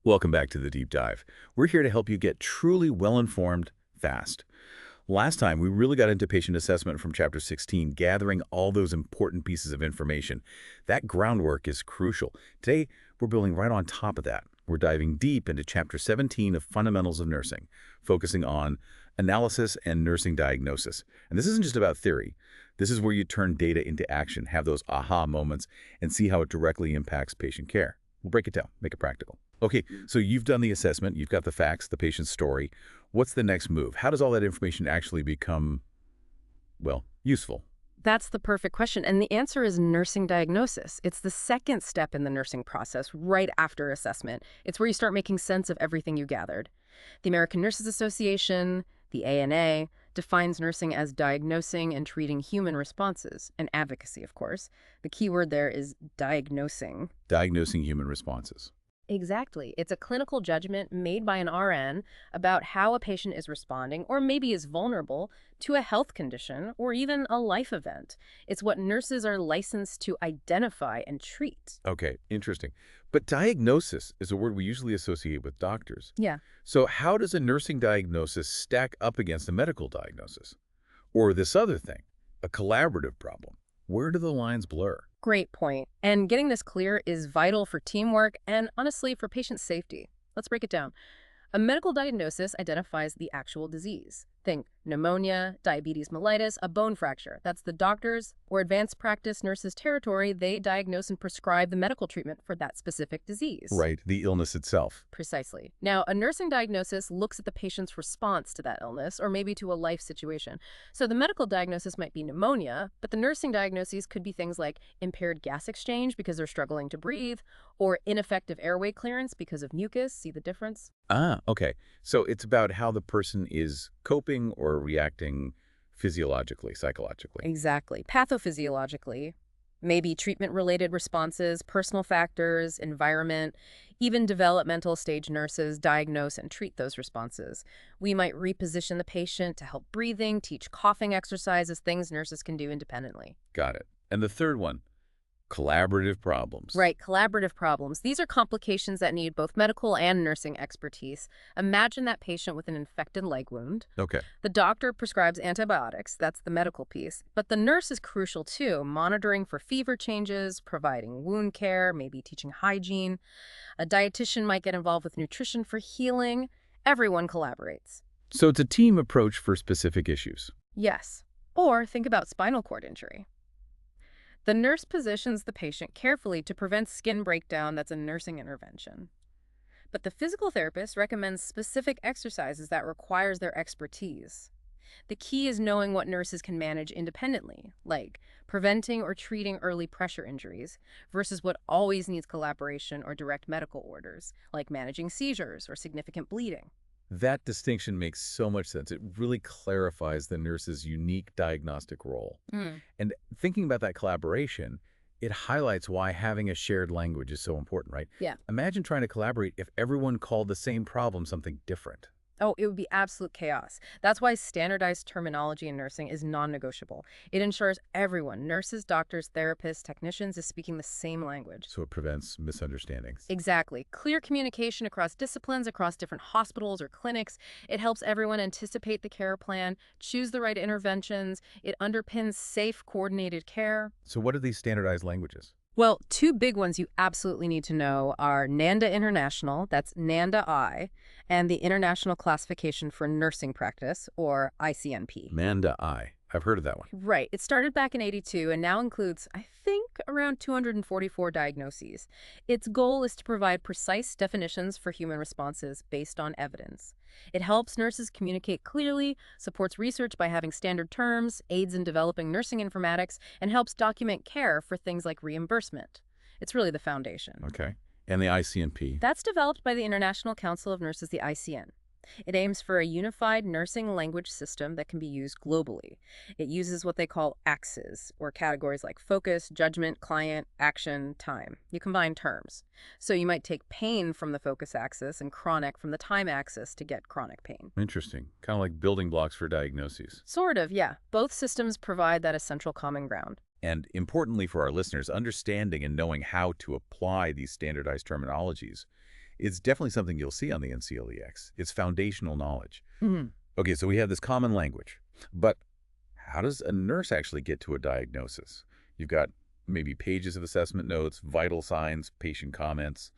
Welcome back to the Deep Dive. We're here to help you get truly well-informed fast. Last time, we really got into patient assessment from Chapter 16, gathering all those important pieces of information. That groundwork is crucial. Today, we're building right on top of that. We're diving deep into Chapter 17 of Fundamentals of Nursing, focusing on analysis and nursing diagnosis. And this isn't just about theory. This is where you turn data into action, have those aha moments, and see how it directly impacts patient care. We'll break it down, make it practical. Okay, so you've done the assessment, you've got the facts, the patient's story. What's the next move? How does all that information actually become, well, useful? That's the perfect question. And the answer is nursing diagnosis. It's the second step in the nursing process, right after assessment. It's where you start making sense of everything you gathered. The American Nurses Association, the ANA, defines nursing as diagnosing and treating human responses, and advocacy, of course. The key word there is diagnosing. Diagnosing human responses. Exactly. It's a clinical judgment made by an RN about how a patient is responding or maybe is vulnerable to a health condition or even a life event. It's what nurses are licensed to identify and treat. Okay, interesting. But diagnosis is a word we usually associate with doctors. Yeah. So how does a nursing diagnosis stack up against a medical diagnosis? Or this other thing, a collaborative problem? Where do the lines blur? Great point. And getting this clear is vital for teamwork and, honestly, for patient safety. Let's break it down. A medical diagnosis identifies the actual disease. Think pneumonia, diabetes mellitus, a bone fracture. That's the doctor's or advanced practice nurse's territory. They diagnose and prescribe the medical treatment for that specific disease. Right, the illness itself. Precisely. Now, a nursing diagnosis looks at the patient's response to that illness or maybe to a life situation. So the medical diagnosis might be pneumonia, but the nursing diagnoses could be things like impaired gas exchange because they're struggling to breathe, or ineffective airway clearance because of mucus. See the difference? Ah, okay. So it's about how the person is coping or reacting physiologically, psychologically. Exactly. Pathophysiologically, maybe treatment-related responses, personal factors, environment, even developmental stage nurses diagnose and treat those responses. We might reposition the patient to help breathing, teach coughing exercises, things nurses can do independently. Got it. And the third one, collaborative problems. Right, collaborative problems. These are complications that need both medical and nursing expertise. Imagine that patient with an infected leg wound. Okay. The doctor prescribes antibiotics, that's the medical piece. But the nurse is crucial too, monitoring for fever changes, providing wound care, maybe teaching hygiene. A dietitian might get involved with nutrition for healing. Everyone collaborates. So it's a team approach for specific issues. Yes. Or think about spinal cord injury. The nurse positions the patient carefully to prevent skin breakdown. That's a nursing intervention. But the physical therapist recommends specific exercises that requires their expertise. The key is knowing what nurses can manage independently, like preventing or treating early pressure injuries, versus what always needs collaboration or direct medical orders, like managing seizures or significant bleeding. That distinction makes so much sense. It really clarifies the nurse's unique diagnostic role. And thinking about that collaboration, it highlights why having a shared language is so important, right? Yeah. Imagine trying to collaborate if everyone called the same problem something different. Oh, it would be absolute chaos. That's why standardized terminology in nursing is non-negotiable. It ensures everyone, nurses, doctors, therapists, technicians, is speaking the same language. So it prevents misunderstandings. Exactly. Clear communication across disciplines, across different hospitals or clinics. It helps everyone anticipate the care plan, choose the right interventions. It underpins safe, coordinated care. So what are these standardized languages? Well, two big ones you absolutely need to know are NANDA International, that's NANDA-I, and the International Classification for Nursing Practice, or ICNP. NANDA-I. I've heard of that one. Right. It started back in '82 and now includes, I think, around 244 diagnoses. Its goal is to provide precise definitions for human responses based on evidence. It helps nurses communicate clearly, supports research by having standard terms, aids in developing nursing informatics, and helps document care for things like reimbursement. It's really the foundation. Okay. And the ICNP? That's developed by the International Council of Nurses, the ICN. It aims for a unified nursing language system that can be used globally. It uses what they call axes, or categories like focus, judgment, client, action, time. You combine terms. So you might take pain from the focus axis and chronic from the time axis to get chronic pain. Interesting. Kind of like building blocks for diagnoses. Sort of, yeah. Both systems provide that essential common ground. And importantly for our listeners, understanding and knowing how to apply these standardized terminologies It's definitely something you'll see on the NCLEX. It's foundational knowledge. Mhm. Okay, so we have this common language, but how does a nurse actually get to a diagnosis? You've got maybe pages of assessment notes, vital signs, patient comments.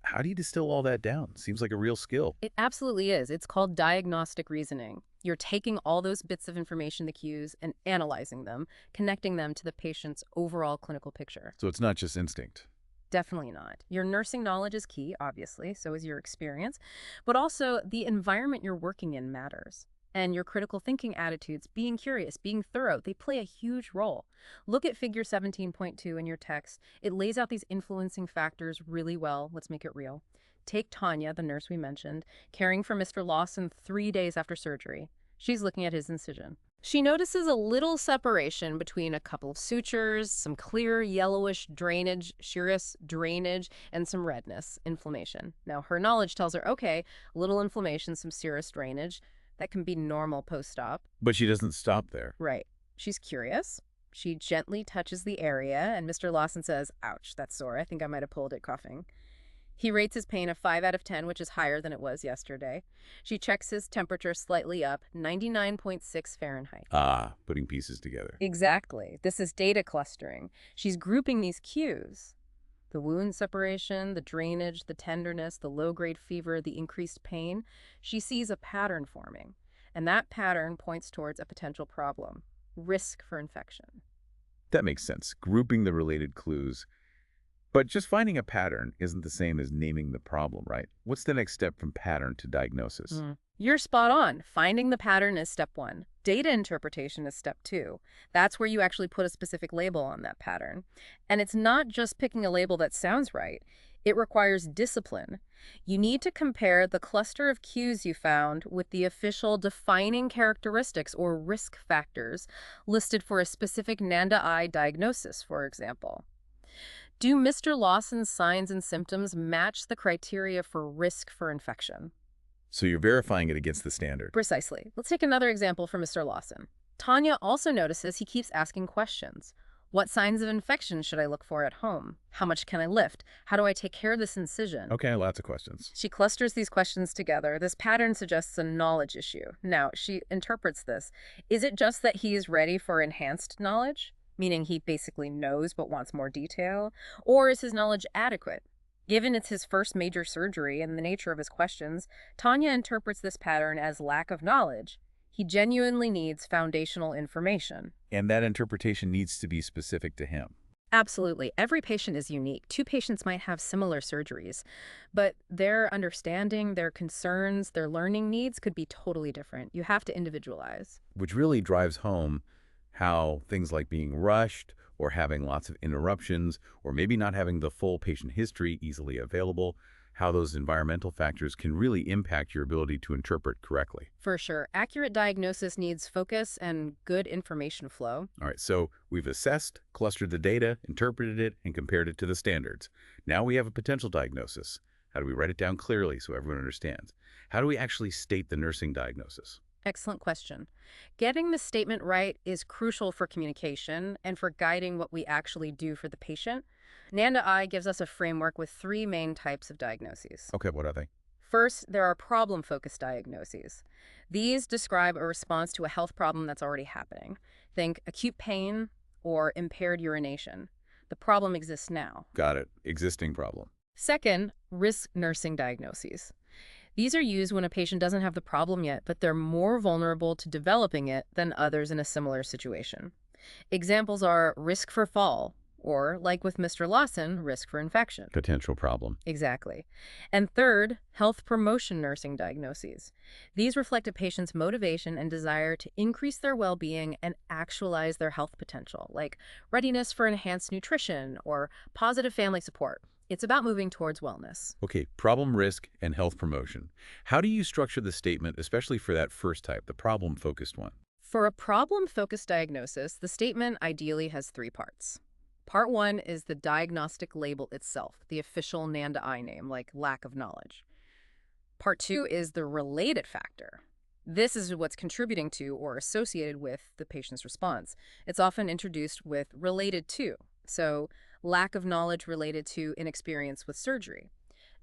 How do you distill all that down? Seems like a real skill. It absolutely is. It's called diagnostic reasoning. You're taking all those bits of information, the cues, and analyzing them, connecting them to the patient's overall clinical picture. So it's not just instinct. Definitely not. Your nursing knowledge is key, obviously, so is your experience, but also the environment you're working in matters. And your critical thinking attitudes, being curious, being thorough, they play a huge role. Look at figure 17.2 in your text. It lays out these influencing factors really well. Let's make it real. Take Tanya, the nurse we mentioned, caring for Mr. Lawson 3 days after surgery. She's looking at his incision. She notices a little separation between a couple of sutures, some clear yellowish drainage, serous drainage, and some redness, inflammation. Now, her knowledge tells her, okay, little inflammation, some serous drainage. That can be normal post-op. But she doesn't stop there. Right. She's curious. She gently touches the area, and Mr. Lawson says, ouch, that's sore. I think I might have pulled it, coughing. He rates his pain a 5 out of 10, which is higher than it was yesterday. She checks his temperature slightly up, 99.6 Fahrenheit. Ah, putting pieces together. Exactly. This is data clustering. She's grouping these cues. The wound separation, the drainage, the tenderness, the low-grade fever, the increased pain. She sees a pattern forming, and that pattern points towards a potential problem, risk for infection. That makes sense. Grouping the related clues. But just finding a pattern isn't the same as naming the problem, right? What's the next step from pattern to diagnosis? You're spot on. Finding the pattern is step 1. Data interpretation is step 2. That's where you actually put a specific label on that pattern. And it's not just picking a label that sounds right. It requires discipline. You need to compare the cluster of cues you found with the official defining characteristics or risk factors listed for a specific NANDA-I diagnosis, for example. Do Mr. Lawson's signs and symptoms match the criteria for risk for infection? So you're verifying it against the standard. Precisely. Let's take another example for Mr. Lawson. Tanya also notices he keeps asking questions. What signs of infection should I look for at home? How much can I lift? How do I take care of this incision? Okay, lots of questions. She clusters these questions together. This pattern suggests a knowledge issue. Now, she interprets this. Is it just that he is ready for enhanced knowledge? Meaning he basically knows but wants more detail? Or is his knowledge adequate? Given it's his first major surgery and the nature of his questions, Tanya interprets this pattern as lack of knowledge. He genuinely needs foundational information. And that interpretation needs to be specific to him. Absolutely. Every patient is unique. 2 patients might have similar surgeries, but their understanding, their concerns, their learning needs could be totally different. You have to individualize. Which really drives home how things like being rushed or having lots of interruptions or maybe not having the full patient history easily available, how those environmental factors can really impact your ability to interpret correctly. For sure. Accurate diagnosis needs focus and good information flow. All right, so we've assessed, clustered the data, interpreted it, and compared it to the standards. Now we have a potential diagnosis. How do we write it down clearly so everyone understands? How do we actually state the nursing diagnosis? Excellent question. Getting the statement right is crucial for communication and for guiding what we actually do for the patient. NANDA-I gives us a framework with 3 main types of diagnoses. Okay, what are they? First, there are problem-focused diagnoses. These describe a response to a health problem that's already happening. Think acute pain or impaired urination. The problem exists now. Got it. Existing problem. Second, risk nursing diagnoses. These are used when a patient doesn't have the problem yet, but they're more vulnerable to developing it than others in a similar situation. Examples are risk for fall, or, like with Mr. Lawson, risk for infection. Potential problem. Exactly. And third, health promotion nursing diagnoses. These reflect a patient's motivation and desire to increase their well-being and actualize their health potential, like readiness for enhanced nutrition or positive family support. It's about moving towards wellness. Okay, problem, risk, and health promotion. How do you structure the statement, especially for that first type, the problem-focused one? For a problem-focused diagnosis, the statement ideally has 3 parts. Part 1 is the diagnostic label itself, the official NANDA-I name, like lack of knowledge. Part 2 is the related factor. This is what's contributing to or associated with the patient's response. It's often introduced with related to, so lack of knowledge related to inexperience with surgery.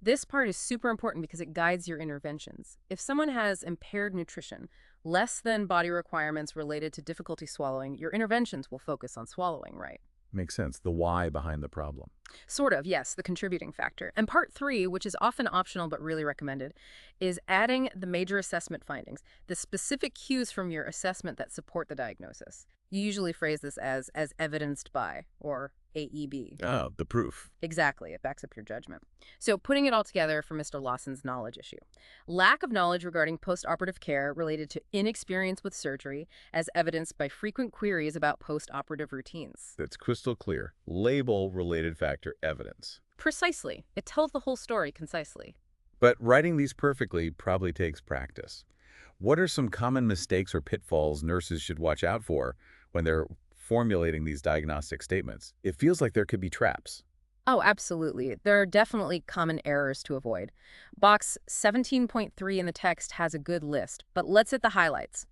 This part is super important because it guides your interventions. If someone has impaired nutrition, less than body requirements related to difficulty swallowing, your interventions will focus on swallowing right. Makes sense. The why behind the problem. Sort of, yes, the contributing factor. And part three, which is often optional but really recommended, is adding the major assessment findings, the specific cues from your assessment that support the diagnosis. You usually phrase this as evidenced by, or AEB. Oh, the proof. Exactly, it backs up your judgment. So putting it all together for Mr. Lawson's knowledge issue. Lack of knowledge regarding postoperative care related to inexperience with surgery, as evidenced by frequent queries about postoperative routines. That's crystal clear. Label-related factor evidence. Precisely. It tells the whole story concisely. But writing these perfectly probably takes practice. What are some common mistakes or pitfalls nurses should watch out for when they're formulating these diagnostic statements? It feels like there could be traps. Oh, absolutely. There are definitely common errors to avoid. Box 17.3 in the text has a good list, but let's hit the highlights.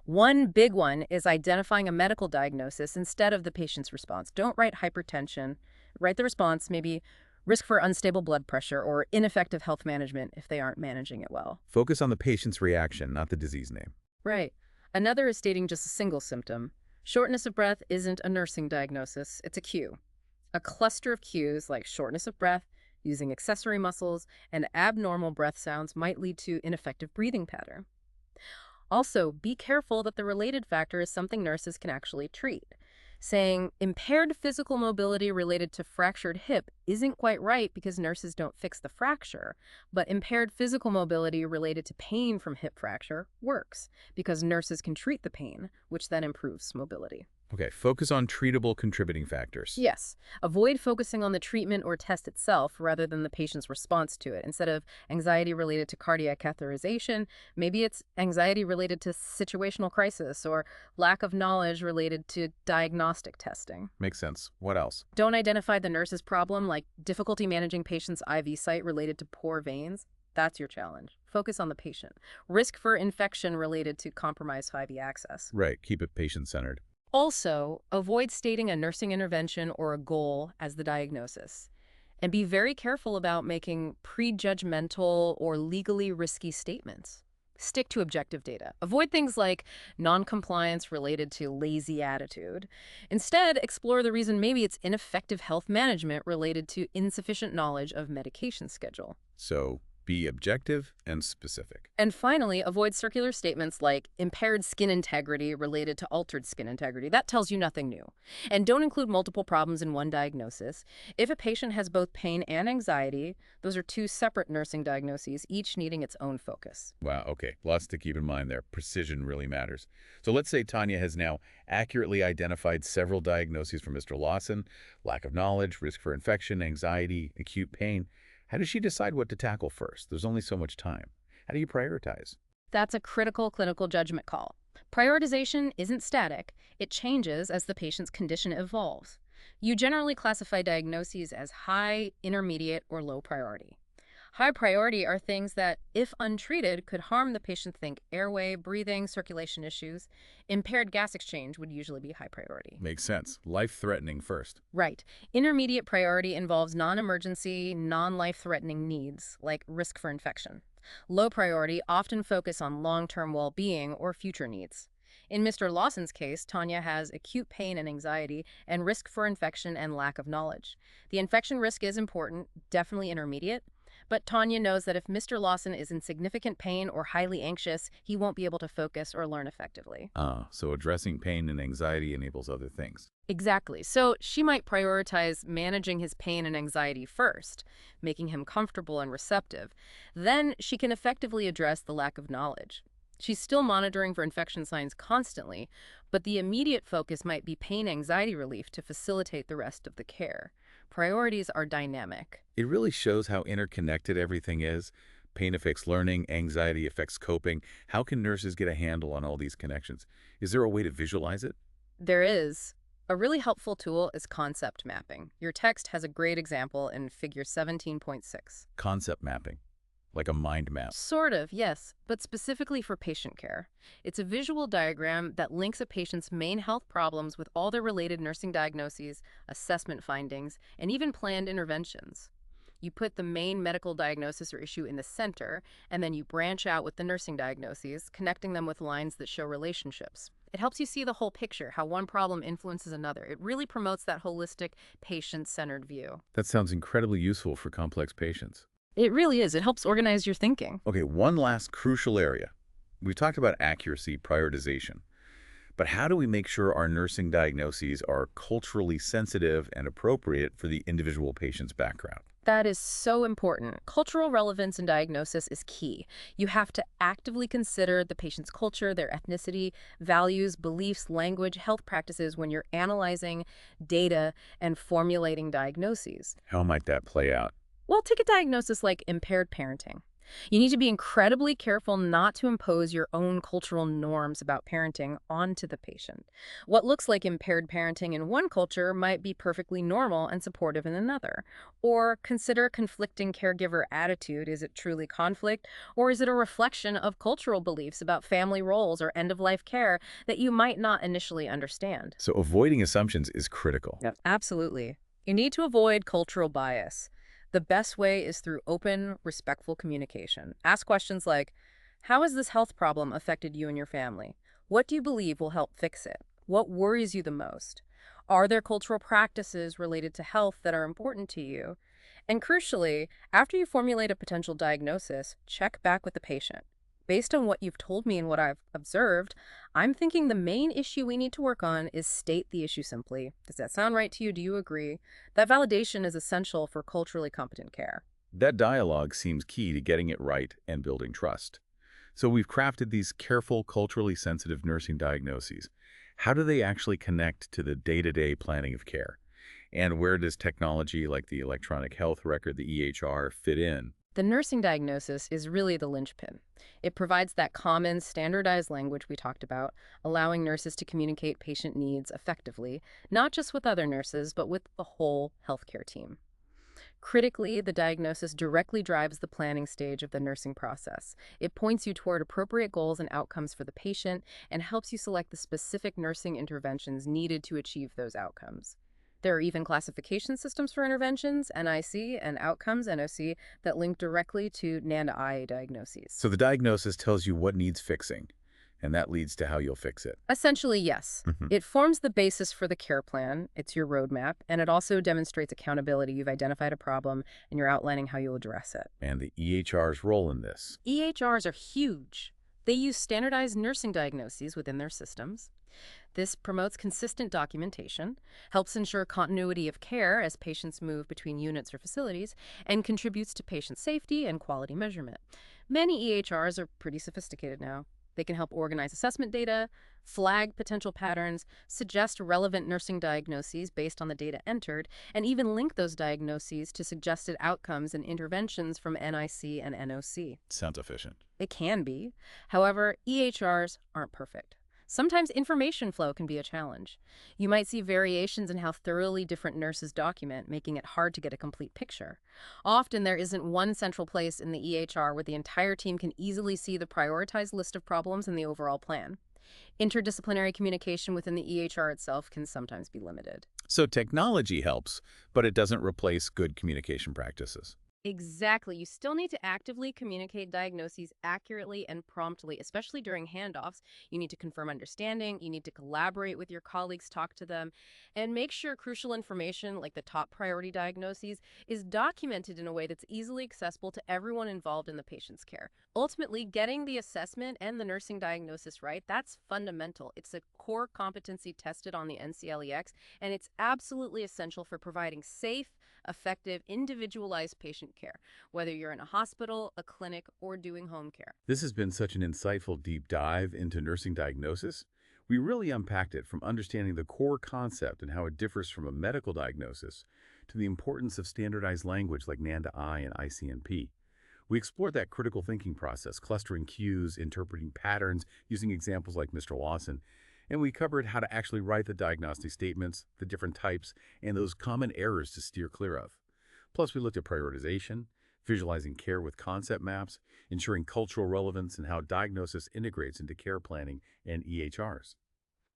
One big one is identifying a medical diagnosis instead of the patient's response. Don't write hypertension. Write the response, maybe risk for unstable blood pressure or ineffective health management if they aren't managing it well. Focus on the patient's reaction, not the disease name. Right. Another is stating just a single symptom. Shortness of breath isn't a nursing diagnosis, it's a cue. A cluster of cues like shortness of breath, using accessory muscles, and abnormal breath sounds might lead to ineffective breathing pattern. Also, be careful that the related factor is something nurses can actually treat. Saying impaired physical mobility related to fractured hip isn't quite right because nurses don't fix the fracture, but impaired physical mobility related to pain from hip fracture works because nurses can treat the pain, which then improves mobility. Okay, focus on treatable contributing factors. Yes, avoid focusing on the treatment or test itself rather than the patient's response to it. Instead of anxiety related to cardiac catheterization, maybe it's anxiety related to situational crisis or lack of knowledge related to diagnostic testing. Makes sense. What else? Don't identify the nurse's problem like difficulty managing patient's IV site related to poor veins. That's your challenge. Focus on the patient. Risk for infection related to compromised IV access. Right, keep it patient-centered. Also, avoid stating a nursing intervention or a goal as the diagnosis. And be very careful about making prejudgmental or legally risky statements. Stick to objective data. Avoid things like non-compliance related to lazy attitude. Instead, explore the reason maybe it's ineffective health management related to insufficient knowledge of medication schedule. So, be objective and specific. And finally, avoid circular statements like impaired skin integrity related to altered skin integrity. That tells you nothing new. And don't include multiple problems in one diagnosis. If a patient has both pain and anxiety, those are two separate nursing diagnoses, each needing its own focus. Wow, okay. Lots to keep in mind there. Precision really matters. So let's say Tanya has now accurately identified several diagnoses for Mr. Lawson: lack of knowledge, risk for infection, anxiety, acute pain. How does she decide what to tackle first? There's only so much time. How do you prioritize? That's a critical clinical judgment call. Prioritization isn't static. It changes as the patient's condition evolves. You generally classify diagnoses as high, intermediate, or low priority. High priority are things that, if untreated, could harm the patient. Think airway, breathing, circulation issues. Impaired gas exchange would usually be high priority. Makes sense. Life-threatening first. Right. Intermediate priority involves non-emergency, non-life-threatening needs, like risk for infection. Low priority often focus on long-term well-being or future needs. In Mr. Lawson's case, Tanya has acute pain and anxiety and risk for infection and lack of knowledge. The infection risk is important, definitely intermediate. But Tanya knows that if Mr. Lawson is in significant pain or highly anxious, he won't be able to focus or learn effectively. So addressing pain and anxiety enables other things. Exactly. So she might prioritize managing his pain and anxiety first, making him comfortable and receptive. Then she can effectively address the lack of knowledge. She's still monitoring for infection signs constantly, but the immediate focus might be pain-anxiety relief to facilitate the rest of the care. Priorities are dynamic. It really shows how interconnected everything is. Pain affects learning, anxiety affects coping. How can nurses get a handle on all these connections? Is there a way to visualize it? There is. A really helpful tool is concept mapping. Your text has a great example in Figure 17.6. Concept mapping, like a mind map. Sort of, yes, but specifically for patient care. It's a visual diagram that links a patient's main health problems with all their related nursing diagnoses, assessment findings, and even planned interventions. You put the main medical diagnosis or issue in the center, and then you branch out with the nursing diagnoses, connecting them with lines that show relationships. It helps you see the whole picture, how one problem influences another. It really promotes that holistic, patient-centered view. That sounds incredibly useful for complex patients. It really is. It helps organize your thinking. Okay, one last crucial area. We talked about accuracy, prioritization. But how do we make sure our nursing diagnoses are culturally sensitive and appropriate for the individual patient's background? That is so important. Cultural relevance in diagnosis is key. You have to actively consider the patient's culture, their ethnicity, values, beliefs, language, health practices when you're analyzing data and formulating diagnoses. How might that play out? Well, take a diagnosis like impaired parenting. You need to be incredibly careful not to impose your own cultural norms about parenting onto the patient. What looks like impaired parenting in one culture might be perfectly normal and supportive in another. Or consider conflicting caregiver attitude. Is it truly conflict, or is it a reflection of cultural beliefs about family roles or end-of-life care that you might not initially understand? So avoiding assumptions is critical. Yep. Absolutely. You need to avoid cultural bias. The best way is through open, respectful communication. Ask questions like, how has this health problem affected you and your family? What do you believe will help fix it? What worries you the most? Are there cultural practices related to health that are important to you? And crucially, after you formulate a potential diagnosis, check back with the patient. Based on what you've told me and what I've observed, I'm thinking the main issue we need to work on is state the issue simply. Does that sound right to you? Do you agree? That validation is essential for culturally competent care. That dialogue seems key to getting it right and building trust. So we've crafted these careful, culturally sensitive nursing diagnoses. How do they actually connect to the day-to-day planning of care? And where does technology like the electronic health record, the EHR, fit in? The nursing diagnosis is really the linchpin. It provides that common, standardized language we talked about, allowing nurses to communicate patient needs effectively, not just with other nurses, but with the whole healthcare team. Critically, the diagnosis directly drives the planning stage of the nursing process. It points you toward appropriate goals and outcomes for the patient and helps you select the specific nursing interventions needed to achieve those outcomes. There are even classification systems for interventions, NIC, and outcomes, NOC, that link directly to NANDA-IA diagnoses. So the diagnosis tells you what needs fixing, and that leads to how you'll fix it. Essentially, yes. It forms the basis for the care plan. It's your roadmap, and it also demonstrates accountability. You've identified a problem, and you're outlining how you'll address it. And the EHR's role in this. EHRs are huge. They use standardized nursing diagnoses within their systems. This promotes consistent documentation, helps ensure continuity of care as patients move between units or facilities, and contributes to patient safety and quality measurement. Many EHRs are pretty sophisticated now. They can help organize assessment data, flag potential patterns, suggest relevant nursing diagnoses based on the data entered, and even link those diagnoses to suggested outcomes and interventions from NIC and NOC. Sounds efficient. It can be. However, EHRs aren't perfect. Sometimes information flow can be a challenge. You might see variations in how thoroughly different nurses document, making it hard to get a complete picture. Often there isn't one central place in the EHR where the entire team can easily see the prioritized list of problems and the overall plan. Interdisciplinary communication within the EHR itself can sometimes be limited. So technology helps, but it doesn't replace good communication practices. Exactly. You still need to actively communicate diagnoses accurately and promptly, especially during handoffs. You need to confirm understanding, you need to collaborate with your colleagues, talk to them, and make sure crucial information like the top priority diagnoses is documented in a way that's easily accessible to everyone involved in the patient's care. Ultimately, getting the assessment and the nursing diagnosis right, that's fundamental. It's a core competency tested on the NCLEX, and it's absolutely essential for providing safe, effective, individualized patient care, whether you're in a hospital, a clinic, or doing home care. This has been such an insightful deep dive into nursing diagnosis. We really unpacked it from understanding the core concept and how it differs from a medical diagnosis to the importance of standardized language like NANDA-I and ICNP. We explored that critical thinking process, clustering cues, interpreting patterns, using examples like Mr. Lawson, and we covered how to actually write the diagnostic statements, the different types, and those common errors to steer clear of. Plus, we looked at prioritization, visualizing care with concept maps, ensuring cultural relevance, and how diagnosis integrates into care planning and EHRs.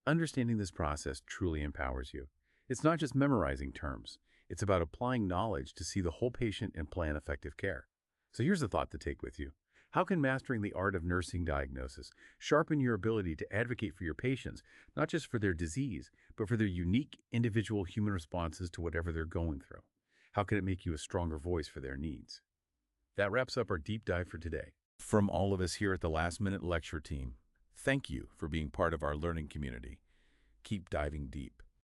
Understanding this process truly empowers you. It's not just memorizing terms. It's about applying knowledge to see the whole patient and plan effective care. So here's a thought to take with you. How can mastering the art of nursing diagnosis sharpen your ability to advocate for your patients, not just for their disease, but for their unique individual human responses to whatever they're going through? How can it make you a stronger voice for their needs? That wraps up our deep dive for today. From all of us here at the Last Minute Lecture team, thank you for being part of our learning community. Keep diving deep.